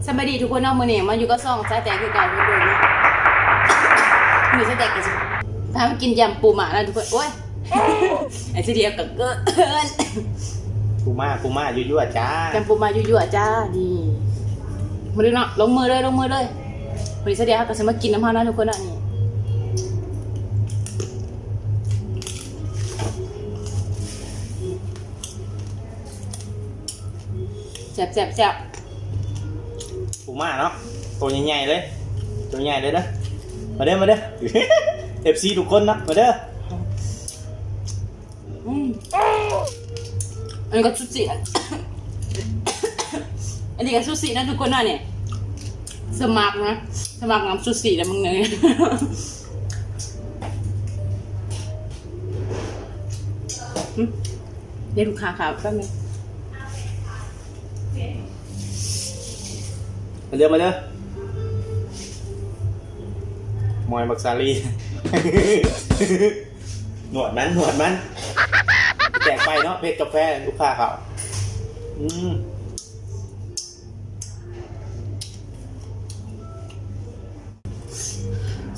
สวัสดีทุกคนเนาะมื้อนี้มาอยู่กับซ่องสายแตกคือเก่าทุกคนเนาะมื้อสายแตกก็สิพามากินยำปูหม่าแล้วทุกคนโอ้ยไอ้สิเดียวก็เกิน ปูม่ายั่วๆจ้าย ำปูหม่ายั่วๆจ้านี่มาดูเนาะลงมือเลยมื้อนี้สายแตกเฮาก็สิมากินน้ำเฮานะทุกคนเนาะนี่แซ่บปูม่าเนาะตัวใหญ่ๆเลยตัวใหญ่เลยนะมาเด้อ FC ทุกคนนะมาเด้อ อันนี้ก็ซูชิอันนี้ก็ซูชินะทุกคนเนาะเนี่ยสมัครน้ำซูชิแล้วมึงเนี่ยเดี๋ยวลูกค้าค่ะแป๊บนึง มาเด้อมอยบักซาลี หนวดมันแจกไปเนาะเพจกาแฟลูกค้าเขา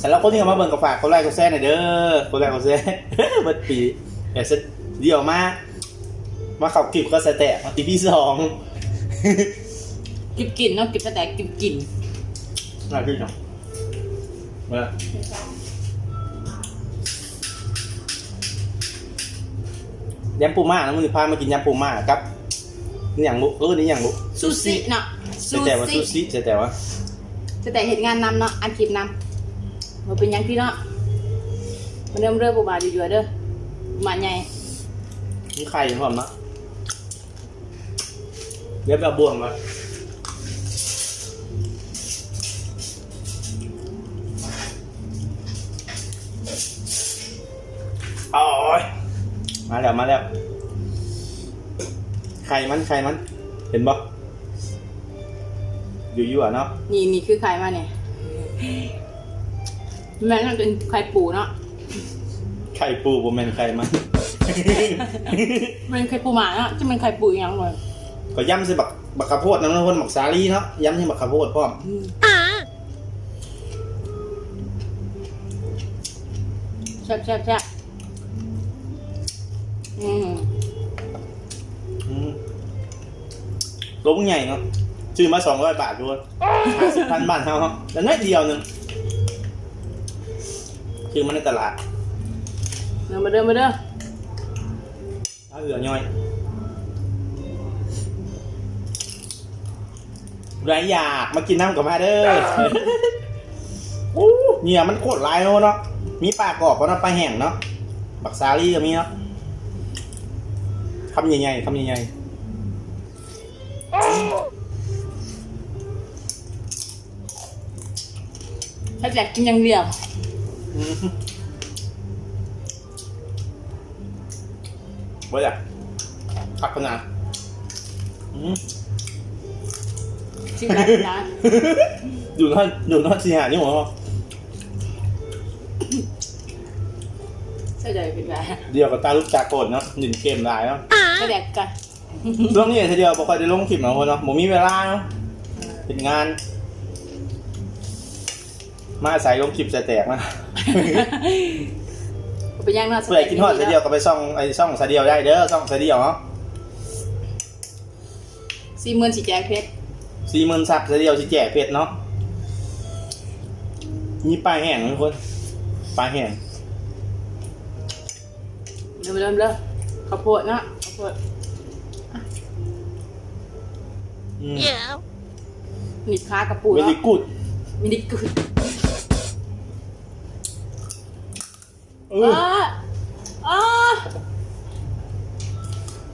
สำหรับคนที่เข้ามาเบิ่งกาแฟคนแรกก็แซ่หน่อยเด้อคนแรกก็แซ่ เบิดปีแต่เสร็จเดี๋ยวมาขับคลิปก็สแตกมาตีพี่สอง กินเนาะกินแต่กิน มาพี่น้องมายำปูม่านะมึงพามากินยำปูม่าครับนี่อย่างบุนี่อย่างบุ ซูชิเนาะ แต่ว่าซูชิแต่ว่า แต่เห็นงานนำเนาะอันคลิปนำมาเป็นยังพี่เนาะมาเริ่มปูหม่าอยู่ๆเด้อหม่าใหญ่ มีไข่พร้อมนะเรียบแบบบวงมาโอ้ยมาแล้วไข่มันเห็นบ่อยู่ๆเนาะ นี่คือไข่มาเนี่ยแม่นั่นเป็นไข่ปูเนาะ ไข่ปูบ่แม่นไข่มัน เป็นไข่ปูหม่าเนาะจะเป็นไข่ปูอย่างไร ก็ย้ำใส่บักข้าวโพดน้ำคนบักสาลีเนาะย้ำใส่บักข้าวโพดพร้อมแซ่บล้มใหญ่เนาะซื้อมา200 บาทด้วย50,000 บาทเท่าเนาะแล้วน้อยเดียวนึงซื้อมาในตลาด มาเด้อเอาเหลือย่อยไรอยากมากินน้ำกับมาเด้อ เนี่ยมันโคตรลายเนาะมีปลากรอบก็เนาะปลาแห้งเนาะบักซาลี่ก็มีเนาะคำใหญ่ถ้าแจกกินอย่างเดียวบ่อยากขับขนาดชิมได้นะ ดูนอนสีหานี่หรอใช่ใจเป็นไร เดียวกับตาลูกจากโกดเนาะหนึ่งเกมลายเนาะ ถ้าแจกกัน ช่วงนี้ทีเดียวบ่ค่อยได้ลงคลิปเนาะคนเนาะผมมีเวลาเนาะเป็นงานมาใส่ลงคลิปแตกนะ เป็นยังเนาะ เพื่อกินทอดทีเดียวก็ไปซ่องสายเดียวได้เด้อซ่องสายเดียวเนาะ 40,000สิแจกเพชร 40,000 ซับสายเดียวสิแจกเพชรเนาะนี่ปลาแห้งทุกคนปลาแห้ง เริ่มข้าวโพดเนาะข้าวโพดมีค้ากระปู เว เนาะ ลิกูด มินิกุด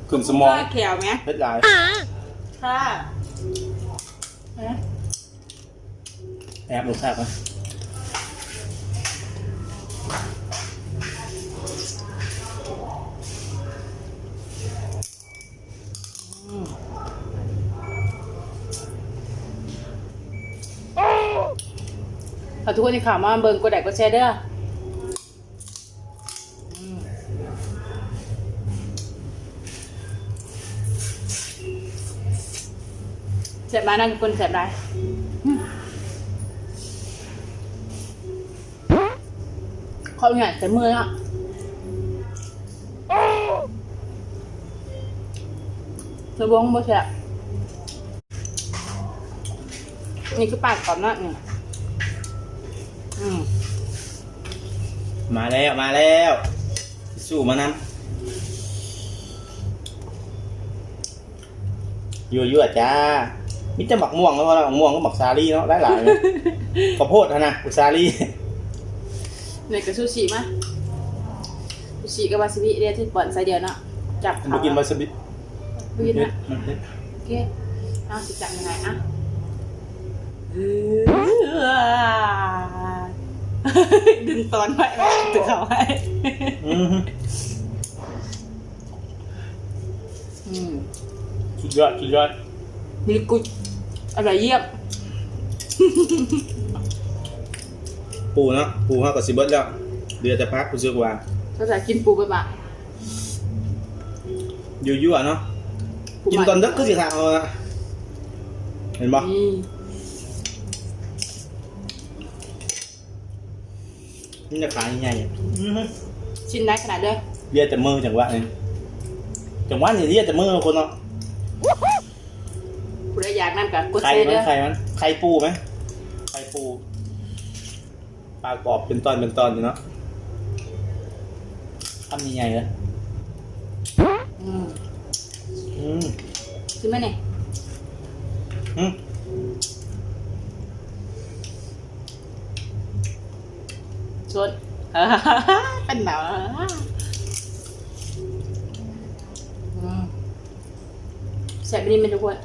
ขึ้นสมอง แขวไหม เพชรลาย ค่ะ แอบรสชาติไหมขอทุกคนที่ข่าวมาเบิ่งกดไลค์กดแชร์เด้อ เสร็จมานั่งคนเสร็จได้เขาเนี่ยแต่มือละระวงบ่แซ่บนี่คือปากก่อนนะนี่มาแล้วสู้มานั้นยั่วจ้ามิจะหมักม่วงแล้วหมักม่วงก็หมักซาลี่เนาะหลายเลยข้าวโพดนะอุซาลี่เนี่ยกับซูชิมั้ยซูชิกับวาซาบิเรียกที่ปอนใส่เดียวเนาะจับเขากินวาซาบิกินนะโอเคเอาสิจับยังไงอ่ะดึงตอนไว้ตึกเขาไว้สุดยอดมีกุยอะไรเยี่ยมปูเนาะปูเขากับซิเบิร์ตแล้วเดือดแต่พักกูซื้อกว่าก็จะกินปูไปบ้างยั่วเนาะกินตอนดึกก็สิค่ะเห็นปะนี่จะขายยังไงชิ้นได้ขนาดด้วยเรียกแต่มือจังหวะนี่เรียกแต่มือคนเนาะผู้ใดอยากนั่นกับกดไข่ เซ่เด้อไข่ปูไหมไข่ปูปลากรอบเป็นตอนอยู่เนาะทำยังไงเลยซื้อไหมเนี่ยชนเป็นแบบแซ่บดีไหมทุกคน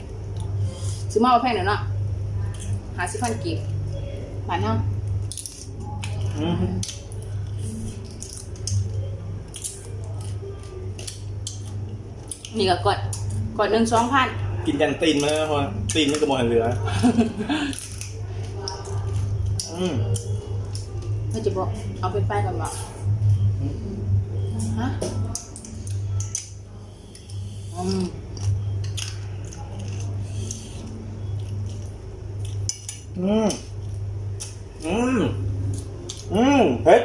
ซื้อมาแพงหน่อยเนาะ50,000 กีบหวานเนาะนี่ก็กด1-2,000กินยันตีนมาแล้วพอตีนนี่ก็หมดเหลือไม่จะบอกเอาไปก่อนบอกฮะเฮ้ย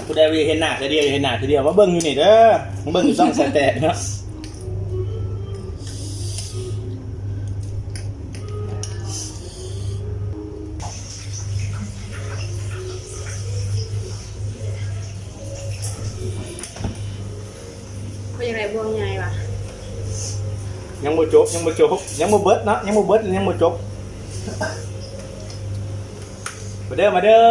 ผู้ใดเห็นหน้าทีเดียวมาเบิ้งอยู่นี่เด้อมาเบิ้งอยู่ช่องแสนแตกเนาะเป็นยังไงบวงใหญ่ปะยังบ่จบยังบ่เบิดเนาะยังบ่เบิดยังบ่จบมาเด้อ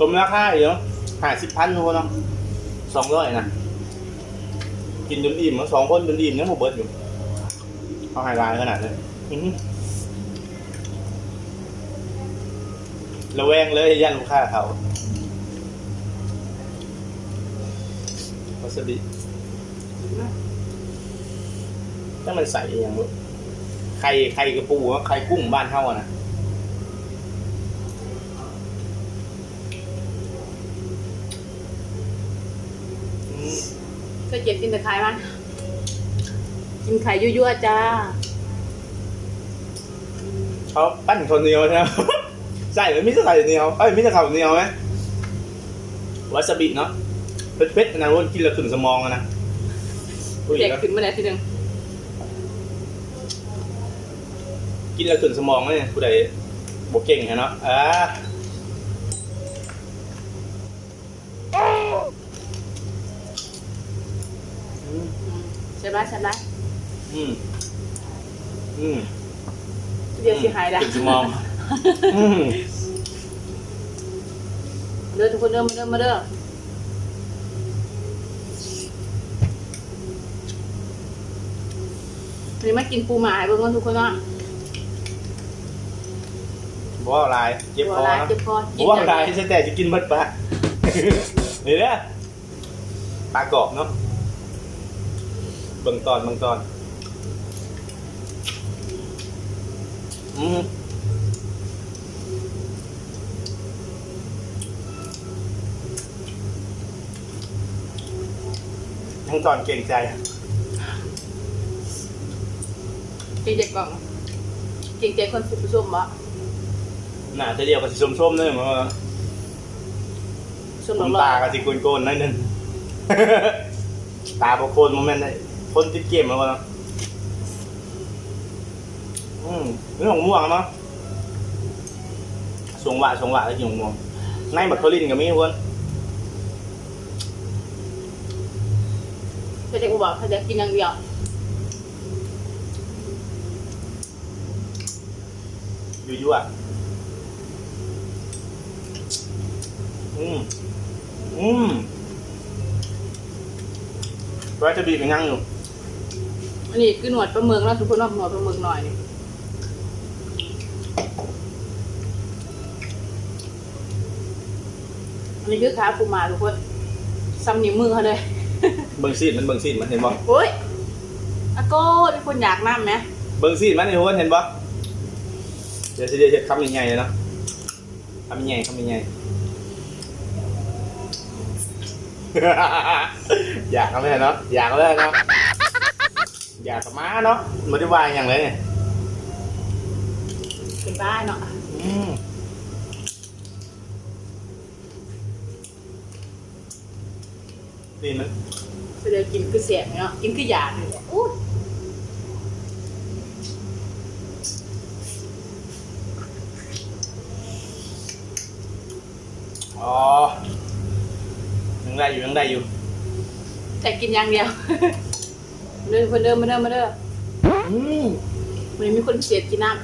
สมราคาอยู่เนาะ50,000ทุกคนเนาะ200นะกินจนอิ่มมา2 คนจนอิ่มยังบ่เบิดอยู่เขาให้ลายขนาดนี้ระแวงเลยย่านลูกค้าเขาวาซาบิถ้ามันใส่อย่างไข่กระปูไข่กุ้งบ้านเท่านะเคยเก็บกินแต่ไข่มั้ยกินไข่ยั่วๆจ้าเขาปั้นคนเดียวใช่ไหมใส่ไม่ใช่ไข่เดียวไม่ใช่ไข่เดียวไหมวาซาบิเนาะเผ็ดๆนะรุ่นกินแล้วขึ้นสมองนะเด็กขึ้นมาแล้วทีนึงกินแล้วขึ้นสมองเลยผู้ใดบวกเก่งเนาะใช่ไหมเดี๋ยวสิหายละขึ้นสมองเด้อทุกคนมาเด้อนี่มากินปูหมาให้เบิ่งกันทุกคนเนาะบ่อะไรเจ็บคอนะบ่อะไรแต่จะกินเบิดปะ นี่เด้อปลากรอบเนาะเบิ่งตอนทั้งตอนเก่งใจ เก่งใจกล่องเก่งใจคนผู้ชมบ่ หน้าจะเดียวกับสีส้มๆเลยมั้ง ชม ผม หล่อ ตากับสีโกนๆนั่นนึง ตาบางคนโมเมนต์ได้คนติดเกมแล้วมั้งนี่ของม่วงเนาะสวงหวะแล้วกินของม่วงในบัตรโคลินกับมีคน ๆจะกูบอกเขาจะกินอย่างเดียว ยั่วว่าจะบีบไปนั่งอยู่ อันนี้คือหนวดปลาหมึกแล้วทุกคนว่าหนวดปลาหมึกหน่อยนี่อันนี้คือขาปูมาทุกคนซ้ำนิ้วมือเขาเลย เบิ่งซีดมันเห็นบ่ โอ้ยอาโก้ทุกคนอยากน้ำไหม เบิ่งซีดมันเห็นบ่เดี๋ยวจะคำใหญ่ๆเลยเนาะคำใหญ่อยากกันเลยเนาะอยากเลยเนาะอยากกับม้าเนาะไม่ได้วายอย่างเลยเนี่ย เป็นบ้าเนาะ ดีมั้ย ไปเดินกินคือเสียงเนาะกินคืออยากเลยอู้ อ๋อยังได้อยู่ แต่กินอย่างเดียว เดินคนเดิมมาเด้อมันมีคนเสียดกินน้ำ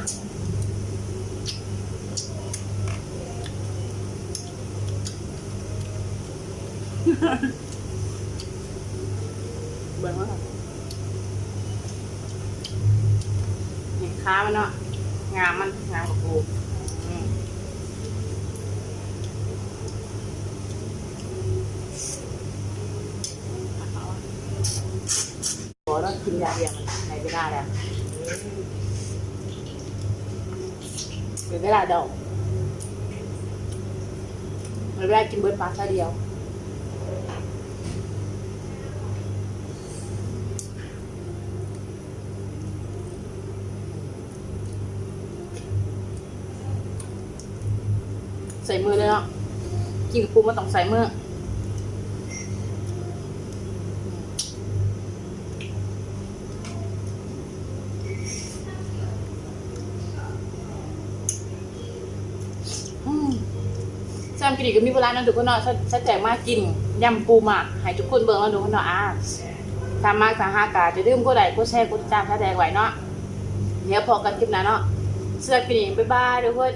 เบิ่งว่าเห็นค้ามันเนาะงามกับกูโอ้ต้องกินยาเดียวมันในเวลาแล้วเป็นเวลาเดียวมันเวลากินเบิร์ดปลาซะเดียวใส่มือเลยเนาะกินกับปูมันต้องใส่มือแซมกินอีกก็มีเวลานั่นทุกคนเนาะชัดแจงมากกินยำปูหมักให้ทุกคนเบิ่งแล้วทุกคนเนาะตามมากทางหากาจะดื่มก็ได้ก็แชร์ก็จามชัดแจงไว้เนาะเดี๋ยวพอกันคลิปหน้าเนาะสวัสดีบ๊ายบายทุกคน